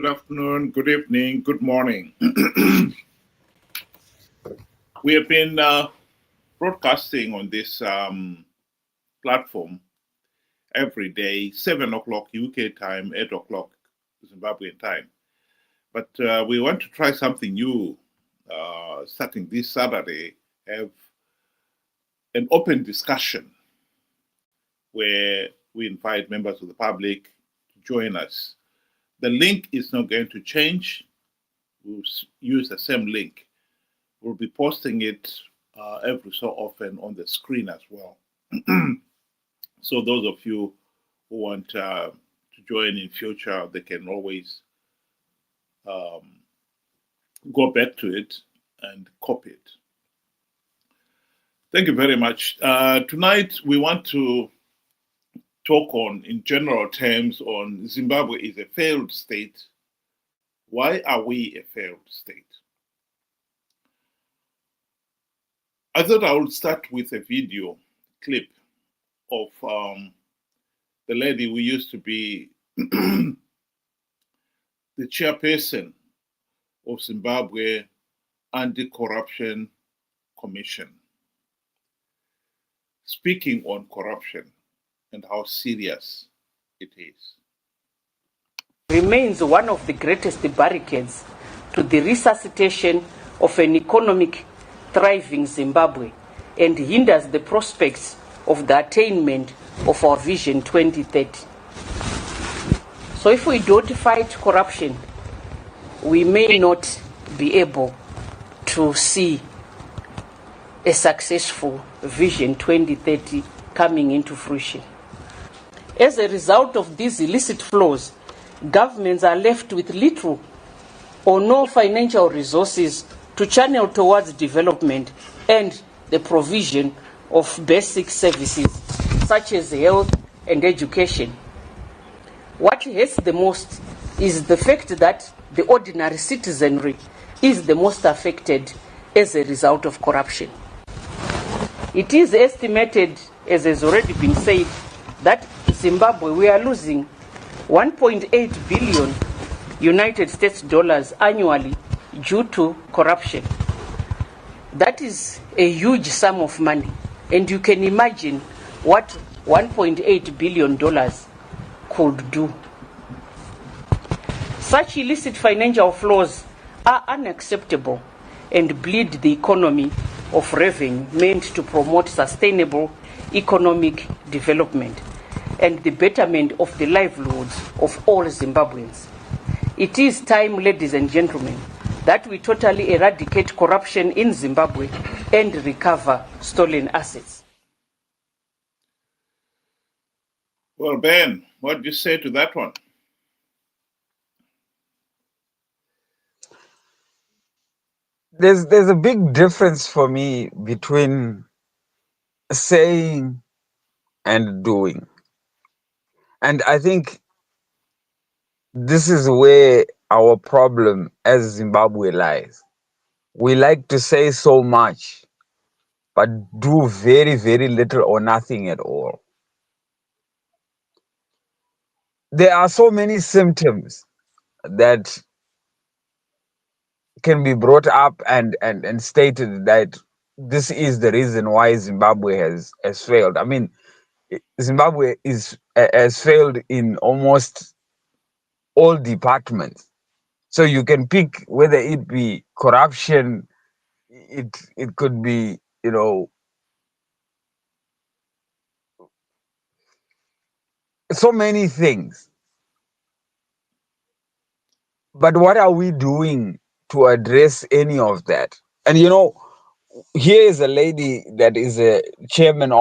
good afternoon, good evening, good morning. We have been broadcasting on this platform every day, 7 o'clock UK time, 8 o'clock Zimbabwean time. But we want to try something new starting this Saturday, have an open discussion where we invite members of the public to join us. The link is not going to change. We'll use the same link. We'll be posting it every so often on the screen as well. So those of you who want to join in future, they can always go back to it and copy it. Thank you very much. Tonight we want to talk in general terms on Zimbabwe is a failed state. Why are we a failed state? I thought I would start with a video clip of the lady who used to be the chairperson of Zimbabwe Anti-Corruption Commission, speaking on corruption and how serious it is. Remains one of the greatest barricades to the resuscitation of an economic thriving Zimbabwe and hinders the prospects of the attainment of our Vision 2030. So if we don't fight corruption, we may not be able to see a successful Vision 2030 coming into fruition. As a result of these illicit flows, governments are left with little or no financial resources to channel towards development and the provision of basic services such as health and education. What hurts the most is the fact that the ordinary citizenry is the most affected as a result of corruption. It is estimated, as has already been said, that Zimbabwe, we are losing 1.8 billion United States dollars annually due to corruption. That is a huge sum of money, and you can imagine what $1.8 billion could do. Such illicit financial flows are unacceptable and bleed the economy of revenue meant to promote sustainable economic development and the betterment of the livelihoods of all Zimbabweans. It is time, ladies and gentlemen, that we totally eradicate corruption in Zimbabwe and recover stolen assets. Well, Ben, what do you say to that one? There's a big difference for me between saying and doing. And I think this is where our problem as Zimbabwe lies. We like to say so much, but do very, very little or nothing at all. There are so many symptoms that can be brought up and stated that this is the reason why Zimbabwe has failed. I mean, Zimbabwe has failed in almost all departments. So you can pick whether it be corruption, it could be, so many things. But what are we doing to address any of that? And here is a lady that is a chairperson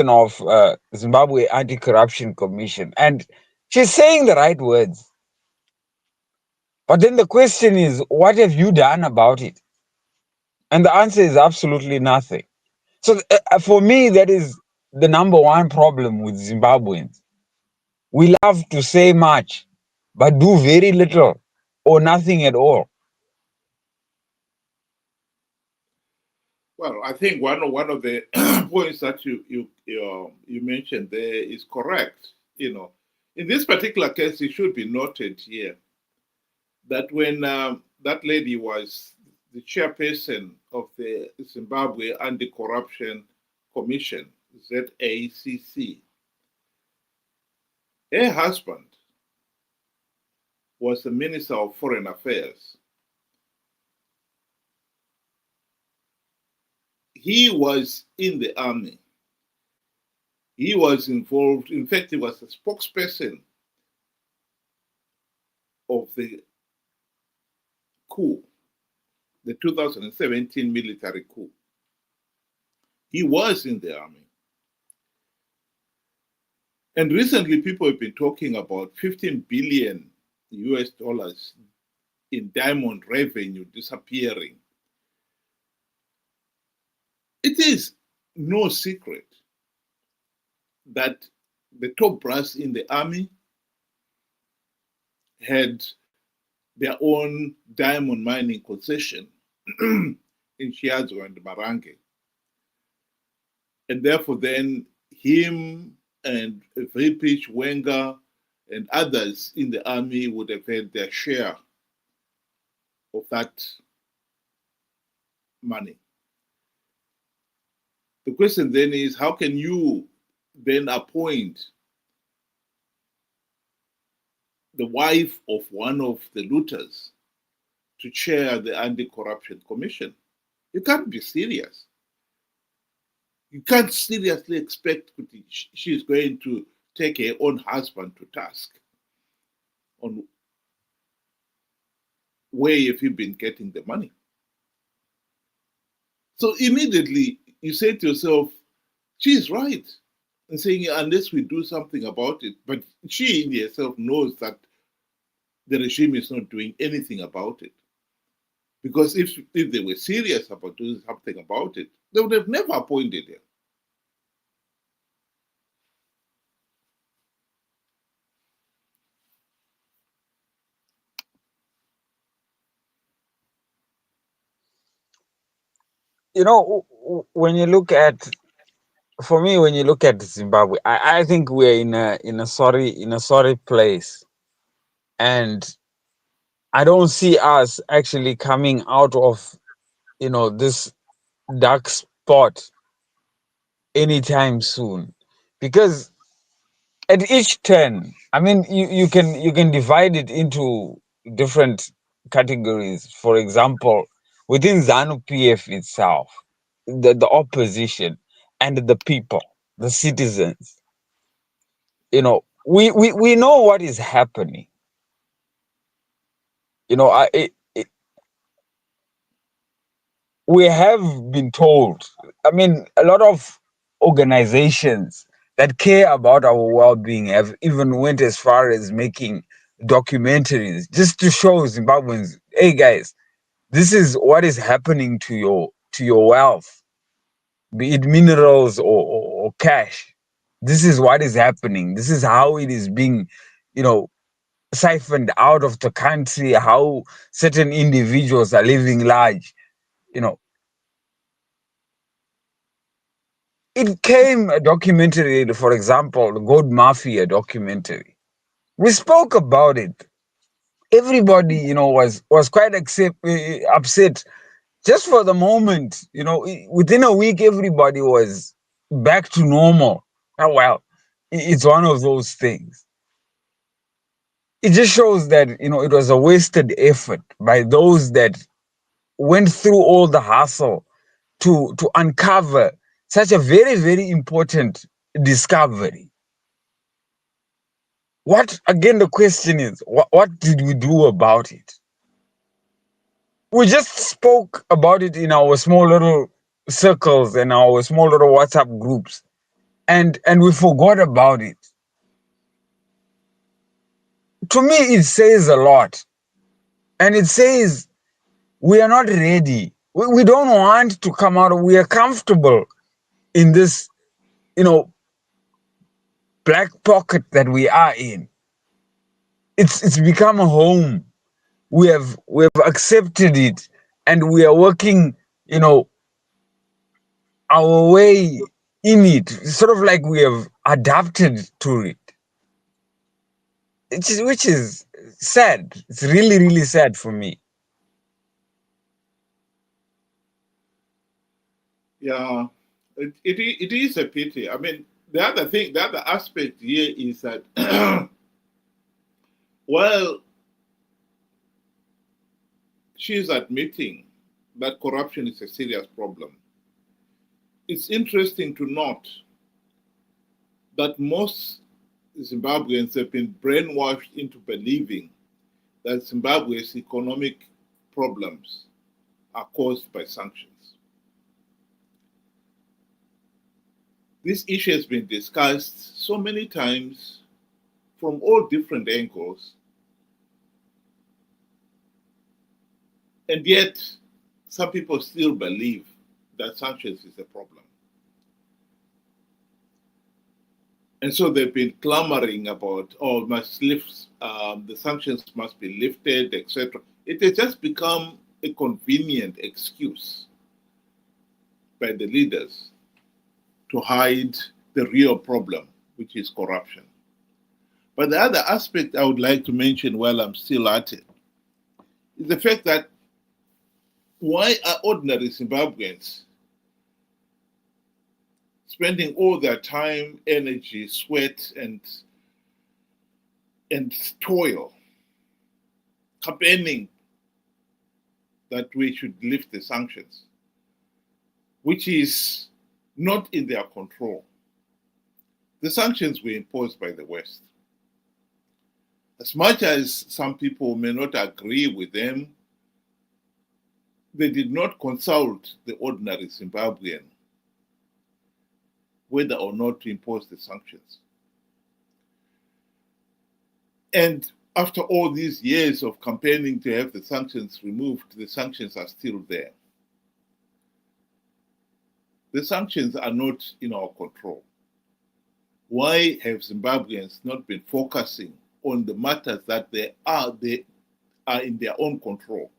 of Zimbabwe Anti-Corruption Commission, and she's saying the right words. But then the question is, what have you done about it? And the answer is absolutely nothing. So for me, that is the number one problem with Zimbabweans. We love to say much, but do very little or nothing at all. Well, I think one of the points that you mentioned there is correct. In this particular case, it should be noted here that when that lady was the chairperson of the Zimbabwe Anti-Corruption Commission, ZACC, her husband was the Minister of Foreign Affairs. He was in the army. He was involved, in fact, he was the spokesperson of the coup, the 2017 military coup. He was in the army. And recently, people have been talking about 15 billion US dollars in diamond revenue disappearing. It is no secret that the top brass in the army had their own diamond mining concession in Shiazo and Marange. And therefore then him and VP Wenger and others in the army would have had their share of that money. The question then is, how can you then appoint the wife of one of the looters to chair the Anti-Corruption Commission? You can't be serious. You can't seriously expect she's going to take her own husband to task on where have you been getting the money. So immediately you say to yourself, she's right in saying unless we do something about it, but she in herself knows that the regime is not doing anything about it. Because if they were serious about doing something about it, they would have never appointed her. You know, when you look at, for me, when you look at Zimbabwe, I think we're in a sorry place, and I don't see us actually coming out of this dark spot anytime soon, because at each turn, I mean, you can divide it into different categories. For example, within ZANU PF itself, the opposition and the people, the citizens, we know what is happening. You know, we have been told. I mean, a lot of organizations that care about our well-being have even went as far as making documentaries just to show Zimbabweans, hey guys, this is what is happening to your wealth, be it minerals or cash. This is what is happening. This is how it is being, you know, siphoned out of the country, how certain individuals are living large, you know. It came a documentary, for example, the Gold Mafia documentary. We spoke about it. Everybody, was quite upset. Just for the moment, within a week, everybody was back to normal. Oh, well, it's one of those things. It just shows that, it was a wasted effort by those that went through all the hassle to uncover such a very, very important discovery. What, again, the question is, what did we do about it? We just spoke about it in our small little circles and our small little WhatsApp groups, and we forgot about it. To me, it says a lot. And it says we are not ready. We don't want to come out. We are comfortable in this, black pocket that we are in. It's become a home. We have accepted it, and we are working, our way in it. Sort of like we have adapted to it. which is sad. It's really, really sad for me. Yeah, it is a pity. I mean, the other thing, the other aspect here is that, well, she's admitting that corruption is a serious problem. It's interesting to note that most Zimbabweans have been brainwashed into believing that Zimbabwe's economic problems are caused by sanctions. This issue has been discussed so many times from all different angles, and yet some people still believe that sanctions is a problem. And so they've been clamoring about, oh, must lift, the sanctions must be lifted, etc. It has just become a convenient excuse by the leaders to hide the real problem, which is corruption. But the other aspect I would like to mention while I'm still at it is the fact that why are ordinary Zimbabweans spending all their time, energy, sweat, and toil campaigning that we should lift the sanctions, which is not in their control? The sanctions were imposed by the West. As much as some people may not agree with them, they did not consult the ordinary Zimbabwean whether or not to impose the sanctions. And after all these years of campaigning to have the sanctions removed, the sanctions are still there. The sanctions are not in our control. Why have Zimbabweans not been focusing on the matters that they are in their own control?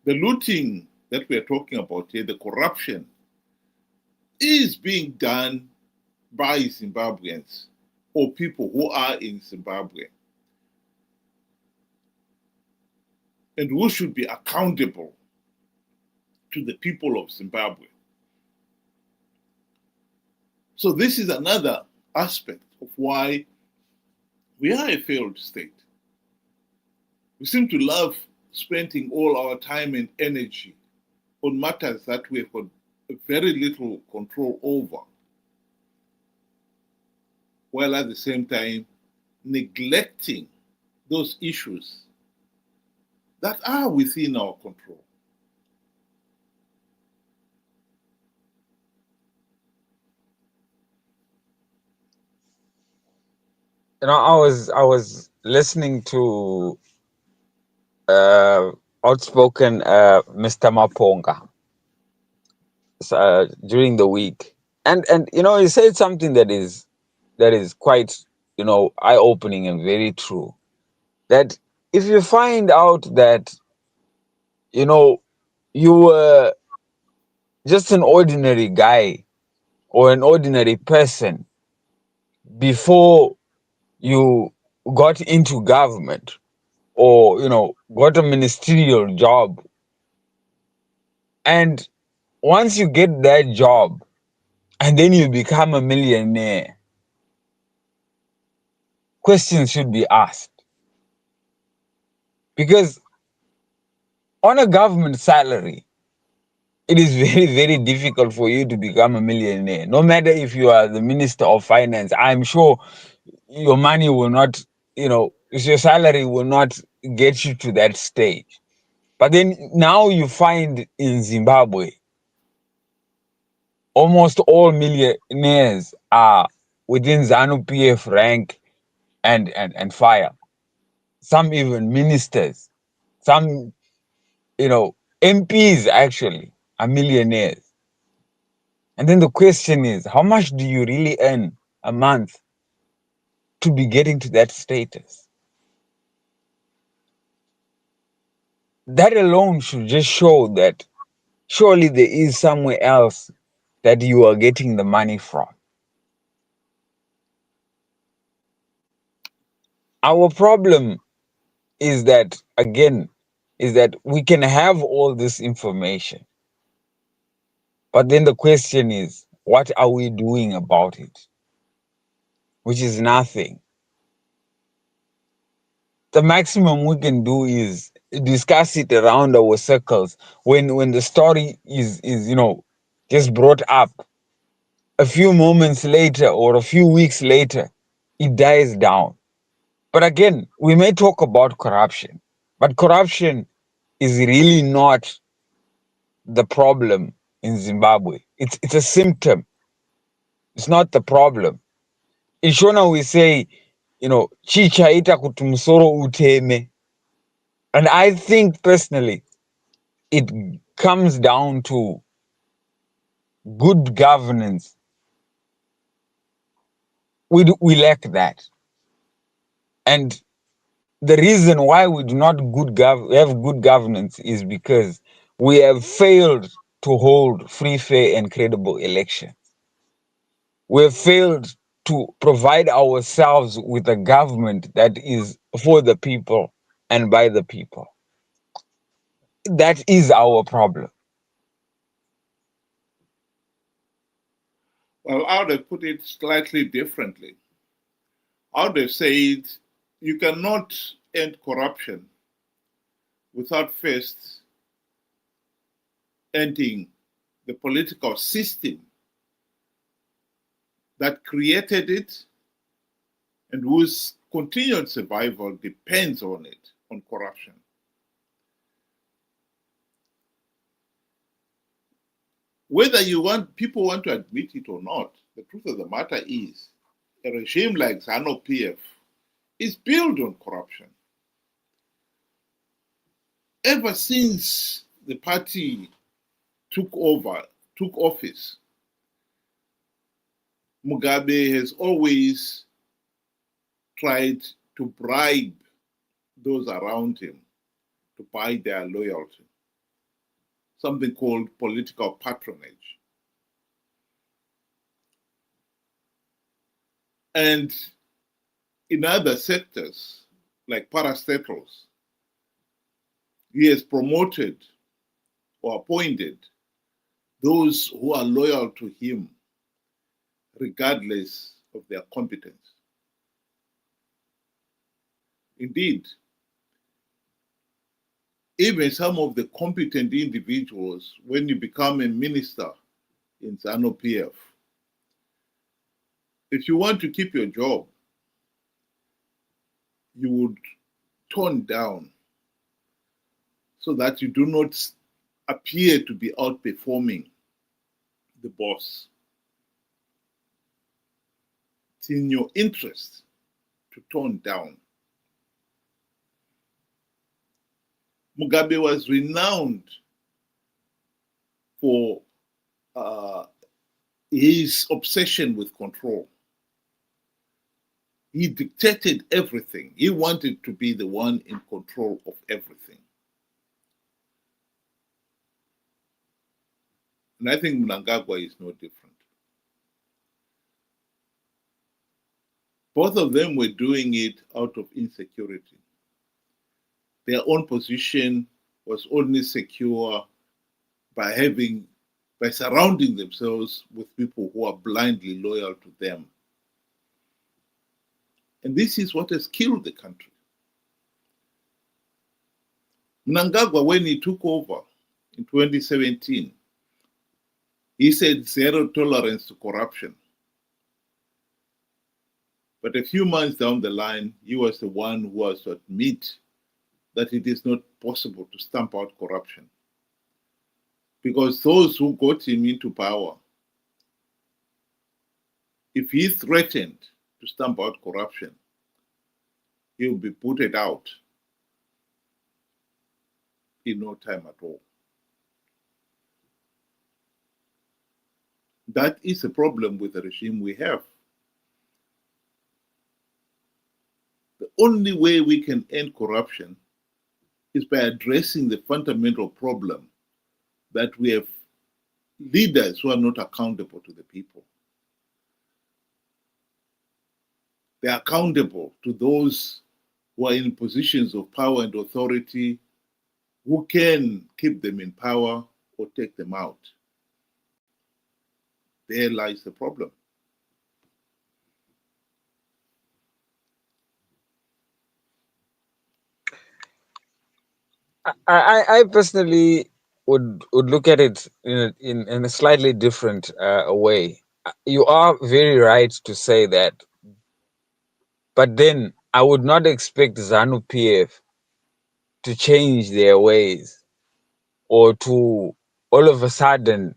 The looting that we are talking about here, the corruption, is being done by Zimbabweans or people who are in Zimbabwe and who should be accountable to the people of Zimbabwe. So this is another aspect of why we are a failed state. We seem to love spending all our time and energy on matters that we have got very little control over, while at the same time neglecting those issues that are within our control. I was listening to outspoken Mr. Maponga during the week, and he said something that is quite eye opening and very true. That if you find out that you know you were just an ordinary guy or an ordinary person before you got into government, or got a ministerial job, and once you get that job and then you become a millionaire, questions should be asked. Because on a government salary, it is very, very difficult for you to become a millionaire. No matter if you are the Minister of Finance, I'm sure your money will not, your salary will not get you to that stage. But then now you find in Zimbabwe, almost all millionaires are within ZANU PF rank and fire. Some even ministers, some, MPs actually are millionaires. And then the question is, how much do you really earn a month to be getting to that status? That alone should just show that surely there is somewhere else that you are getting the money from. Our problem is that, again, is that we can have all this information, but then the question is, what are we doing about it? Which is nothing. The maximum we can do is discuss it around our circles when the story is just brought up. A few moments later or a few weeks later, it dies down. But again, we may talk about corruption, but corruption is really not the problem in Zimbabwe. It's a symptom. It's not the problem. In Shona we say, chichaita kuti musoro uteme. And I think personally, it comes down to good governance. We lack that. And the reason why we do not have good governance is because we have failed to hold free, fair, and credible elections. We have failed to provide ourselves with a government that is for the people and by the people. That is our problem. Well, I would have put it slightly differently. I would have said you cannot end corruption without first ending the political system that created it and whose continued survival depends on it, on corruption. Whether people want to admit it or not, the truth of the matter is a regime like ZANU-PF is built on corruption. Ever since the party took office, Mugabe has always tried to bribe those around him to buy their loyalty, something called political patronage. And in other sectors, like parastatals, he has promoted or appointed those who are loyal to him, regardless of their competence. Indeed, even some of the competent individuals, when you become a minister in ZANU-PF, if you want to keep your job, you would tone down so that you do not appear to be outperforming the boss. It's in your interest to tone down. Mugabe was renowned for his obsession with control. He dictated everything. He wanted to be the one in control of everything. And I think Mnangagwa is no different. Both of them were doing it out of insecurity. Their own position was only secure by surrounding themselves with people who are blindly loyal to them. And this is what has killed the country. Mnangagwa, when he took over in 2017, he said zero tolerance to corruption. But a few months down the line, he was the one who was to admit that it is not possible to stamp out corruption. Because those who got him into power, if he threatened to stamp out corruption, he will be booted out in no time at all. That is a problem with the regime we have. The only way we can end corruption is by addressing the fundamental problem that we have leaders who are not accountable to the people. They are accountable to those who are in positions of power and authority, who can keep them in power or take them out. There lies the problem. I personally would look at it in a slightly different way. You are very right to say that, but then I would not expect ZANU PF to change their ways or to all of a sudden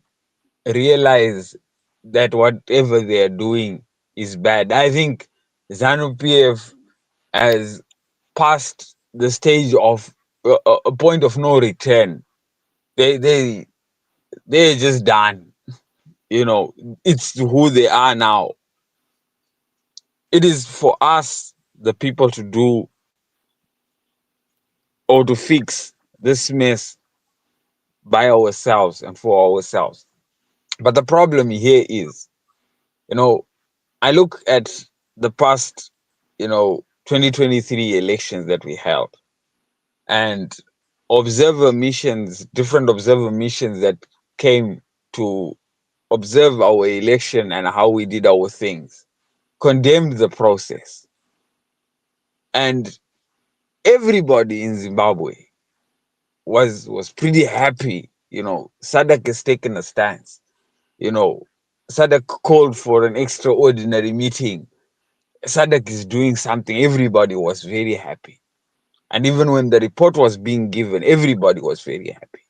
realize that whatever they are doing is bad. I think ZANU PF has passed the stage of a point of no return. They're just done. It's who they are now. It is for us, the people, to do or to fix this mess by ourselves and for ourselves. But the problem here is, I look at the past, 2023 elections that we held, and different observer missions that came to observe our election and how we did our things, condemned the process. And everybody in Zimbabwe was pretty happy. SADC has taken a stance. SADC called for an extraordinary meeting. SADC is doing something. Everybody was very happy. And even when the report was being given, everybody was very happy.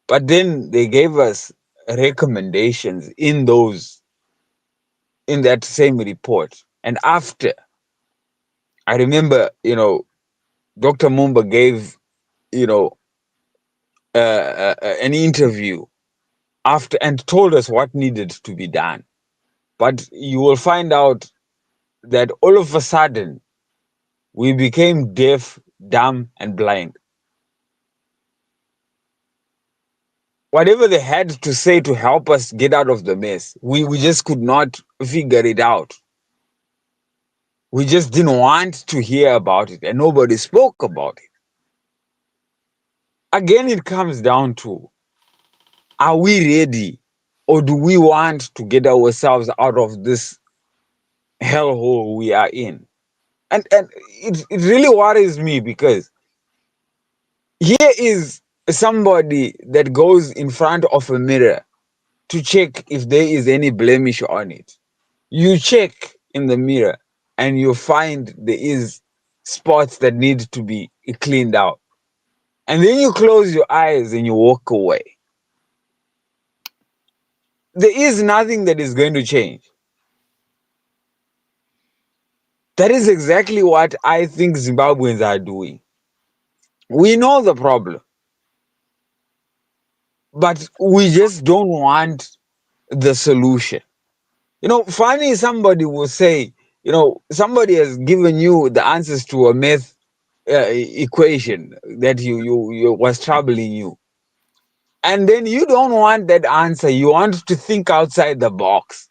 But then they gave us recommendations in that same report. And after, I remember, Dr. Mumba gave, an interview after and told us what needed to be done. But you will find out that all of a sudden we became deaf, dumb, and blind. Whatever they had to say to help us get out of the mess, we just could not figure it out. We just didn't want to hear about it, and nobody spoke about it. Again, it comes down to, are we ready, or do we want to get ourselves out of this hellhole we are in? And it really worries me, because here is somebody that goes in front of a mirror to check if there is any blemish on it. You check in the mirror and you find there is spots that need to be cleaned out. And then you close your eyes and you walk away. There is nothing that is going to change. That is exactly what I think Zimbabweans are doing. We know the problem, but we just don't want the solution. Finally, somebody will say, somebody has given you the answers to a math equation that you was troubling you, and then you don't want that answer. You want to think outside the box.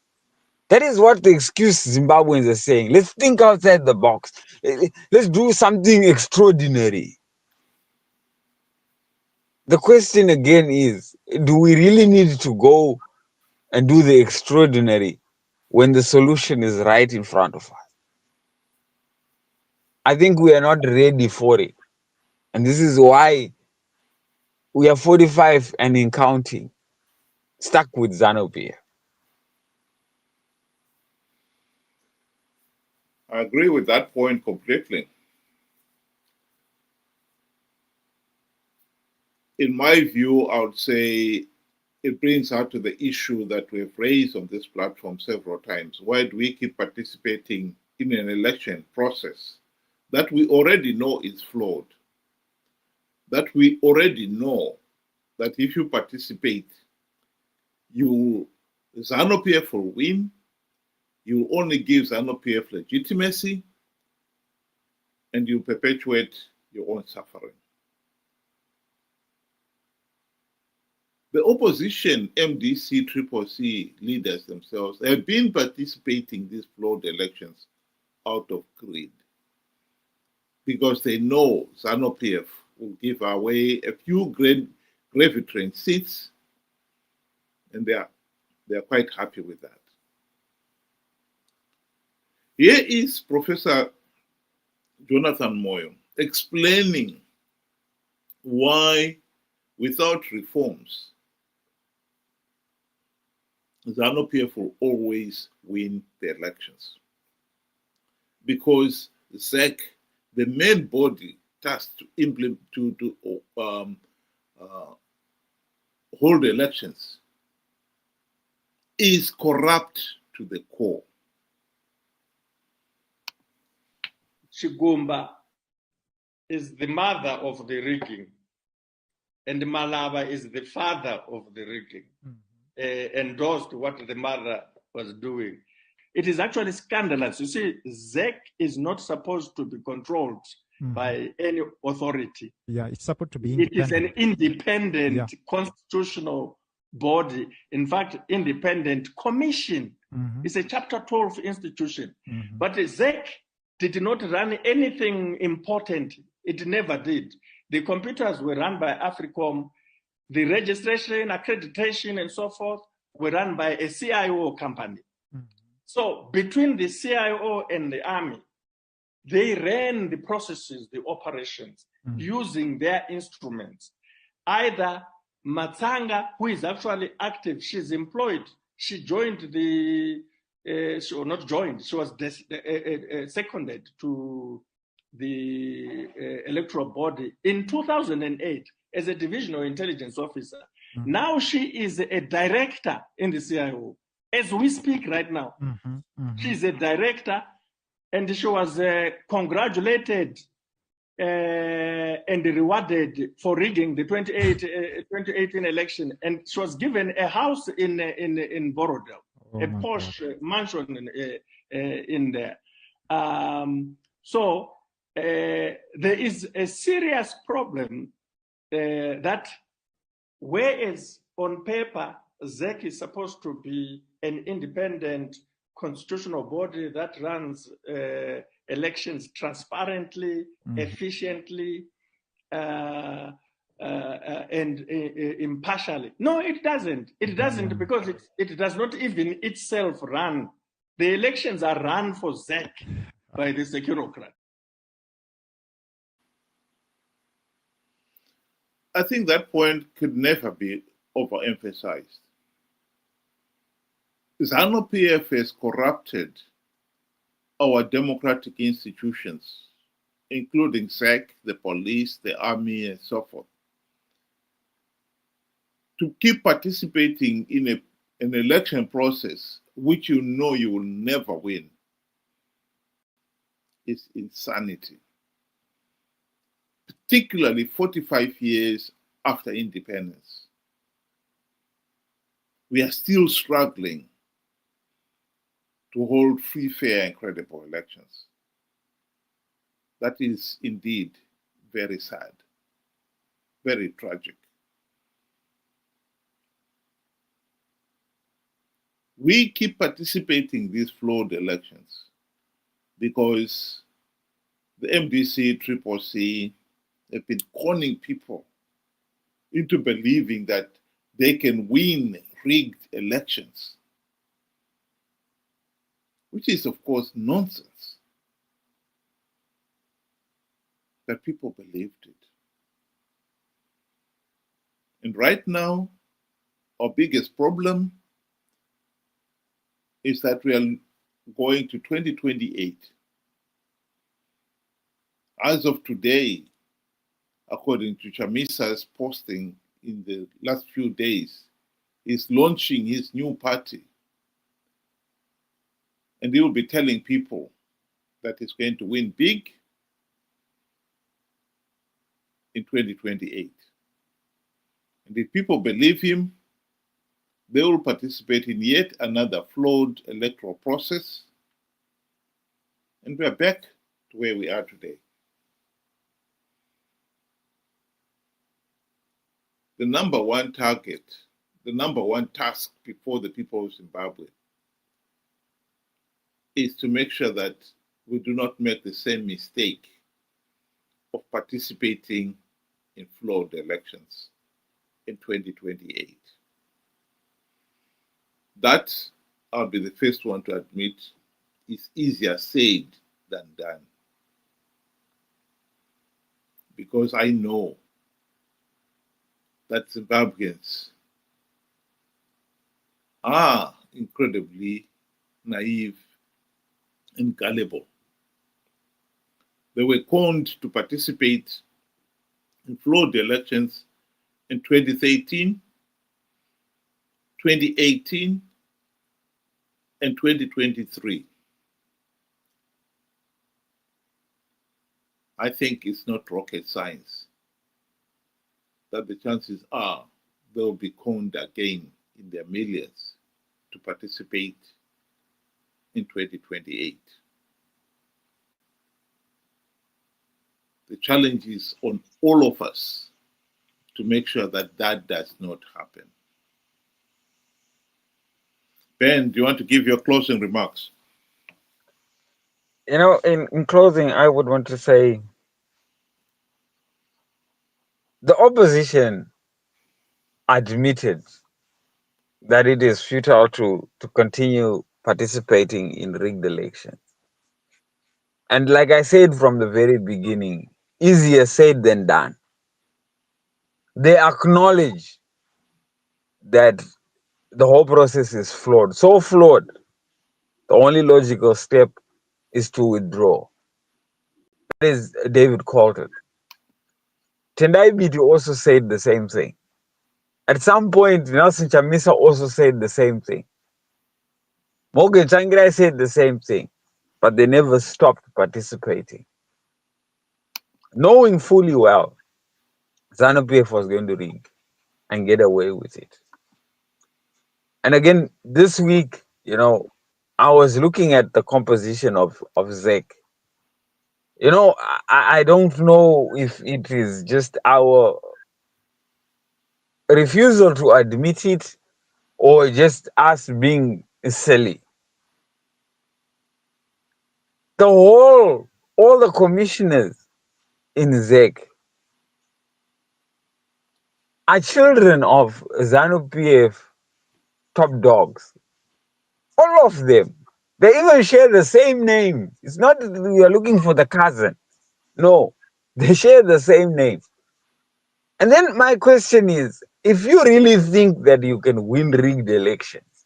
That is what the excuse Zimbabweans are saying. Let's think outside the box. Let's do something extraordinary. The question again is, do we really need to go and do the extraordinary when the solution is right in front of us? I think we are not ready for it. And this is why we are 45 and in counting, stuck with ZANU-PF. I agree with that point completely. In my view, I would say it brings out to the issue that we've raised on this platform several times. Why do we keep participating in an election process that we already know is flawed? That we already know that if you participate, ZANU-PF will win, you only give ZANU-PF legitimacy, and you perpetuate your own suffering. The opposition, MDC, CCC leaders themselves have been participating in these flawed elections out of greed, because they know ZANU-PF will give away a few gravy train seats, and they are quite happy with that. Here is Professor Jonathan Moyo explaining why, without reforms, ZANU-PF will always win the elections. Because ZEC, the main body tasked to implement, to hold elections, is corrupt to the core. Chigumba is the mother of the rigging, and Malaba is the father of the rigging. Endorsed what the mother was doing. It is actually scandalous. You see, ZEC is not supposed to be controlled by any authority. Yeah, it's supposed to be independent. It is an independent constitutional body. In fact, independent commission. It's a Chapter 12 institution. But ZEC did not run anything important. It never did. The computers were run by AFRICOM. The registration, accreditation, and so forth were run by a CIO company. So between the CIO and the army, they ran the processes, the operations, using their instruments. Either Matsanga, who is actually active, she's employed. She joined the, she was not joined, she was seconded to the electoral body in 2008 as a divisional intelligence officer. Now she is a director in the CIO. As we speak right now, she's a director, and she was congratulated and rewarded for rigging the 2018 election. And she was given a house in Borodale, a posh mansion in there. So there is a serious problem that whereas on paper, ZEC is supposed to be an independent constitutional body that runs elections transparently, efficiently, and impartially. No, it doesn't. It doesn't because it does not even itself run. The elections are run for ZEC by the Securocrat. I think that point could never be overemphasized. ZANU-PF has corrupted our democratic institutions, including ZEC, the police, the army, and so forth. To keep participating in an election process which you know you will never win is insanity. Particularly 45 years after independence. We are still struggling to hold free, fair, and credible elections. That is indeed very sad, very tragic. We keep participating in these flawed elections because the MDC, CCC have been conning people into believing that they can win rigged elections, which is, of course, nonsense. That people believed it. And right now, our biggest problem is that we are going to 2028. As of today, according to Chamisa's posting in the last few days, he's launching his new party. And he will be telling people that he's going to win big in 2028. And if people believe him, they will participate in yet another flawed electoral process. And we are back to where we are today. The number one target, the number one task before the people of Zimbabwe is to make sure that we do not make the same mistake of participating in flawed elections in 2028. That, I'll be the first one to admit, is easier said than done. Because I know that Zimbabweans are incredibly naive and gullible. They were conned to participate in flawed elections in 2013, 2018, and 2023. I think it's not rocket science that the chances are they'll be conned again in their millions to participate in 2028. The challenge is on all of us to make sure that that does not happen. Ben, do you want to give your closing remarks? You know, in closing, I would want to say the opposition admitted that it is futile to continue participating in rigged elections. And like I said from the very beginning, easier said than done. They acknowledge that the whole process is flawed. So flawed, the only logical step is to withdraw. That is David Coulter. Tendai Biti also said the same thing. At some point, Nelson Chamisa also said the same thing. Morgan Tsvangirai said the same thing, but they never stopped participating, knowing fully well ZANU-PF was going to rig and get away with it. And again, this week, you know, I was looking at the composition of ZEC. You know, I don't know if it is just our refusal to admit it or just us being silly. All the commissioners in ZEC are children of ZANU-PF top dogs. All of them. They even share the same name. It's not that we are looking for the cousin. No, they share the same name. And then my question is, if you really think that you can win rigged elections,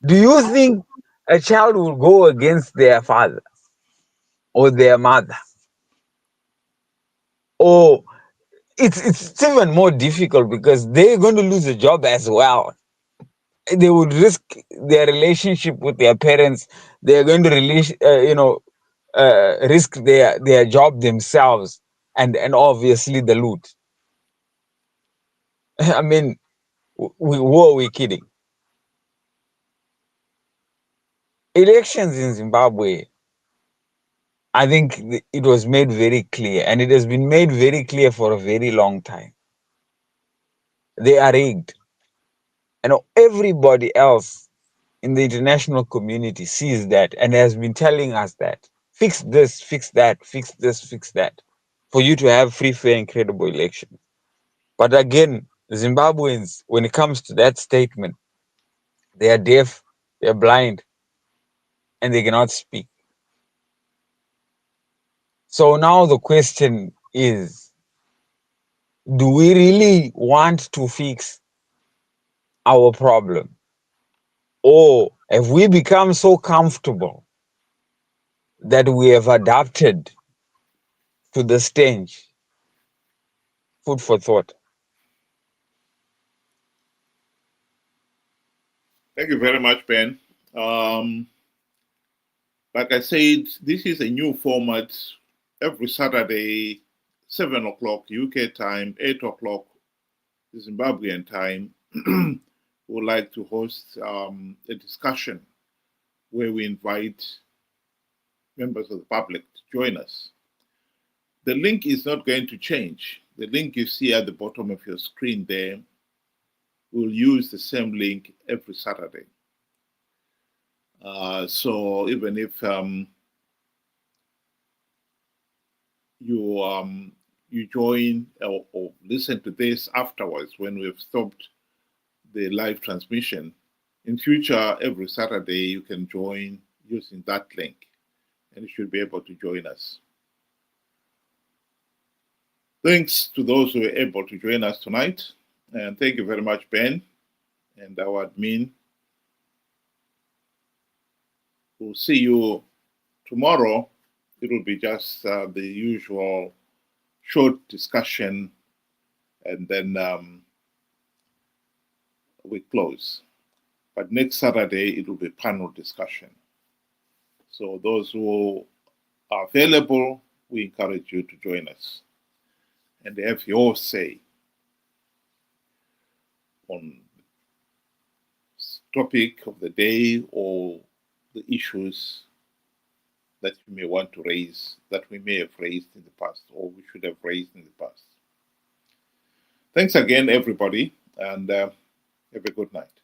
do you think a child will go against their father or their mother? Or it's even more difficult because they're going to lose a job as well. They would risk their relationship with their parents. They're going to risk their job themselves and obviously the loot. I mean, who are we kidding? Elections in Zimbabwe, I think it was made very clear, and it has been made very clear for a very long time. They are rigged. And everybody else in the international community sees that and has been telling us that. Fix this, fix that, fix this, fix that, for you to have free, fair, and credible elections. But again, Zimbabweans, when it comes to that statement, they are deaf, they are blind, and they cannot speak. So now the question is, do we really want to fix our problem? Or have we become so comfortable that we have adapted to the stench? Food for thought. Thank you very much, Ben. Like I said, this is a new format. Every Saturday, 7 o'clock UK time, 8 o'clock Zimbabwean time, we would like to host a discussion where we invite members of the public to join us. The link is not going to change. The link you see at the bottom of your screen there, we'll use the same link every Saturday. So even if you join or listen to this afterwards when we've stopped the live transmission, in future, every Saturday, you can join using that link, and you should be able to join us. Thanks to those who were able to join us tonight, and thank you very much, Ben, and our admin. We'll see you tomorrow. It will be just the usual short discussion, and then we close. But next Saturday, it will be panel discussion. So those who are available, we encourage you to join us and have your say on topic of the day or the issues that you may want to raise, that we may have raised in the past or we should have raised in the past. Thanks again, everybody, and have a good night.